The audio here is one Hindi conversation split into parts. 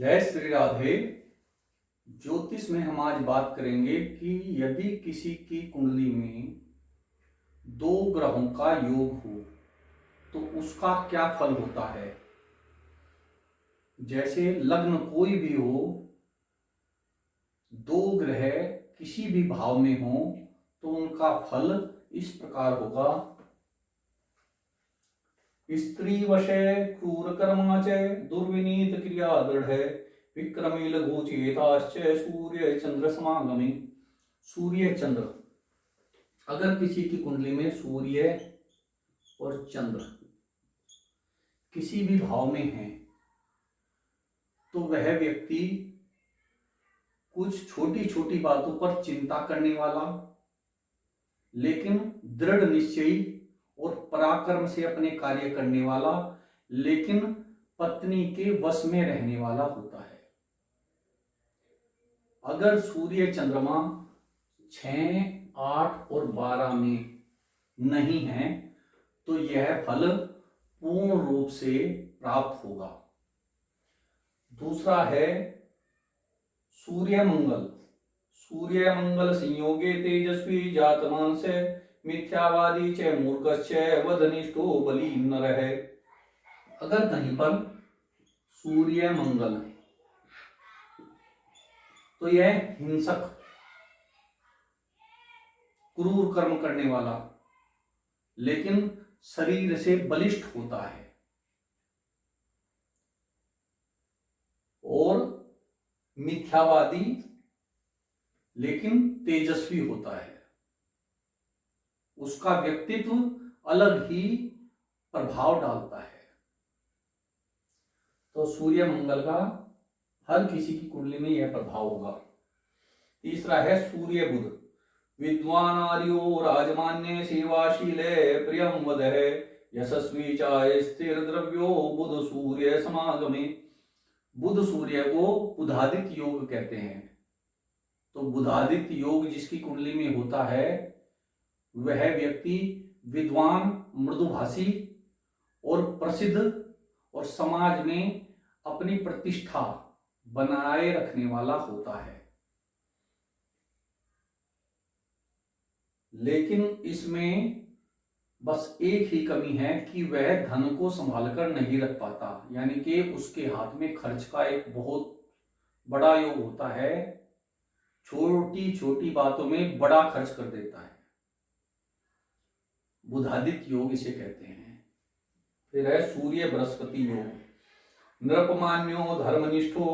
जय श्री राधे। ज्योतिष में हम आज बात करेंगे कि यदि किसी की कुंडली में दो ग्रहों का योग हो तो उसका क्या फल होता है। जैसे लग्न कोई भी हो, दो ग्रह किसी भी भाव में हो तो उनका फल इस प्रकार होगा। स्त्री वशे क्रूर कर्मा च दुर्विनीत क्रिया दृढ़ विक्रमी लघु चेताश्च सूर्य चंद्र समागमी। सूर्य चंद्र, अगर किसी की कुंडली में सूर्य और चंद्र किसी भी भाव में है तो वह व्यक्ति कुछ छोटी छोटी बातों पर चिंता करने वाला, लेकिन दृढ़ निश्चयी और पराक्रम से अपने कार्य करने वाला, लेकिन पत्नी के वश में रहने वाला होता है। अगर सूर्य चंद्रमा 6, 8 और 12 में नहीं है तो यह फल पूर्ण रूप से प्राप्त होगा। दूसरा है सूर्य मंगल। सूर्य मंगल संयोगे तेजस्वी जातमान से मिथ्यावादी च मूर्खश्च वधनिष्ठो बली नर है। अगर कहीं पर सूर्य मंगल तो यह हिंसक, क्रूर कर्म करने वाला, लेकिन शरीर से बलिष्ठ होता है और मिथ्यावादी लेकिन तेजस्वी होता है। उसका व्यक्तित्व अलग ही प्रभाव डालता है। तो सूर्य मंगल का हर किसी की कुंडली में यह प्रभाव होगा। तीसरा है सूर्य बुध। विद्वान आर्यो राजमान्य सेवाशीले प्रियम वद है यशस्वी चाय स्थिर द्रव्यो बुध सूर्य समागमे। बुध सूर्य को बुधादित्य योग कहते हैं। तो बुधादित्य योग जिसकी कुंडली में होता है वह व्यक्ति विद्वान, मृदुभाषी और प्रसिद्ध और समाज में अपनी प्रतिष्ठा बनाए रखने वाला होता है। लेकिन इसमें बस एक ही कमी है कि वह धन को संभाल कर नहीं रख पाता, यानी कि उसके हाथ में खर्च का एक बहुत बड़ा योग होता है। छोटी छोटी बातों में बड़ा खर्च कर देता है। बुधादित्य योग इसे कहते हैं। फिर है सूर्य बृहस्पति योग। नृपमान्यो धर्मनिष्ठो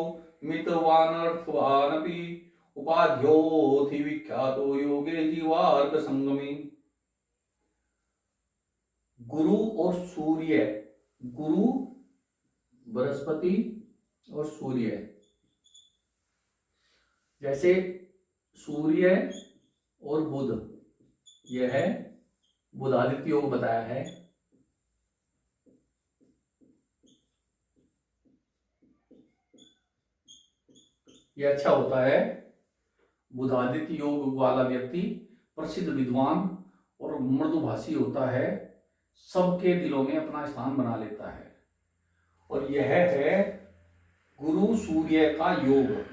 मितवानर्थवानपि उपाध्योथि विख्यातो योगे जीवार्क संगमी। गुरु और सूर्य, गुरु बृहस्पति और सूर्य, जैसे सूर्य और बुध, यह है बुधादित्य योग बताया है। यह अच्छा होता है। बुधादित्य योग वाला व्यक्ति प्रसिद्ध विद्वान और मृदुभाषी होता है, सबके दिलों में अपना स्थान बना लेता है। और यह है गुरु सूर्य का योग।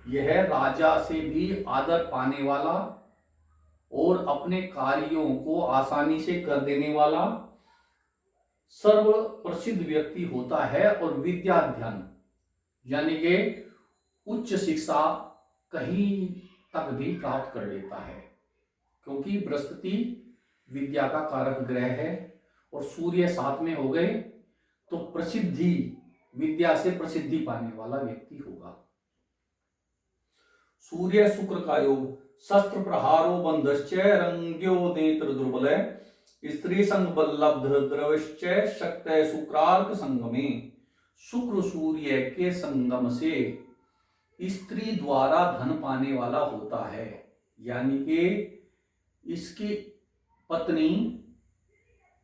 यह राजा से भी आदर पाने वाला और अपने कार्यों को आसानी से कर देने वाला सर्व प्रसिद्ध व्यक्ति होता है। और विद्याध्ययन यानी कि उच्च शिक्षा कहीं तक भी प्राप्त कर लेता है, क्योंकि बृहस्पति विद्या का कारक ग्रह है और सूर्य साथ में हो गए तो प्रसिद्धि, विद्या से प्रसिद्धि पाने वाला व्यक्ति होगा। सूर्य शुक्र का योग। शस्त्र प्रहारो बंधश्च रंग्यो नेत्र दुर्बल स्त्री संग बल्लब्ध द्रवश्च शक्त शुक्रार्क संगमे। शुक्र सूर्य के संगम से स्त्री द्वारा धन पाने वाला होता है, यानी कि इसकी पत्नी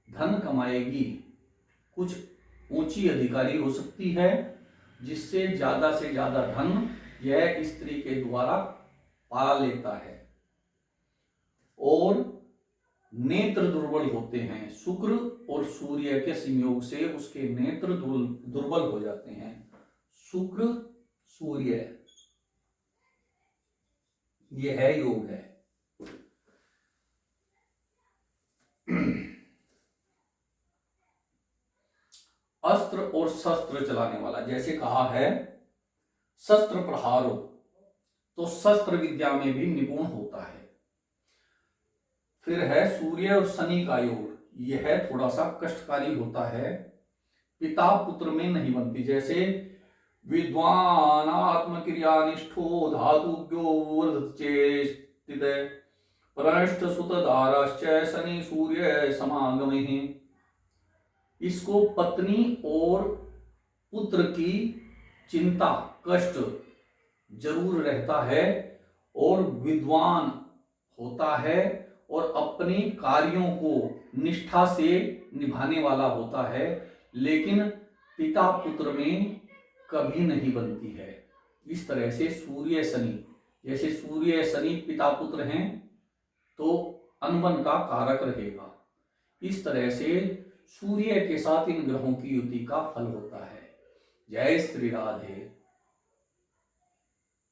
धन कमाएगी, कुछ ऊंची अधिकारी हो सकती है, जिससे ज्यादा से ज्यादा धन यह स्त्री के द्वारा पा लेता है। और नेत्र दुर्बल होते हैं। शुक्र और सूर्य के संयोग से उसके नेत्र दुर्बल हो जाते हैं। शुक्र सूर्य, ये है योग है। अस्त्र और शस्त्र चलाने वाला, जैसे कहा है शस्त्र प्रहारो, तो शस्त्र विद्या में भी निपुण होता है। फिर है सूर्य और शनि का योग, यह थोड़ा सा कष्टकारी होता है, पिता पुत्र में नहीं बनती। जैसे विद्वान आत्मक्रियानिष्ठो धातुज्ञो वर्धचेष्टित पृष्ठ सुत धाराश्च शनि सूर्य समागमे। इसको पत्नी और पुत्र की चिंता कष्ट जरूर रहता है, और विद्वान होता है और अपने कार्यों को निष्ठा से निभाने वाला होता है, लेकिन पिता पुत्र में कभी नहीं बनती है। इस तरह से सूर्य शनि, जैसे सूर्य शनि पिता पुत्र हैं तो अनबन का कारक रहेगा। इस तरह से सूर्य के साथ इन ग्रहों की युति का फल होता है। जय श्री राधे।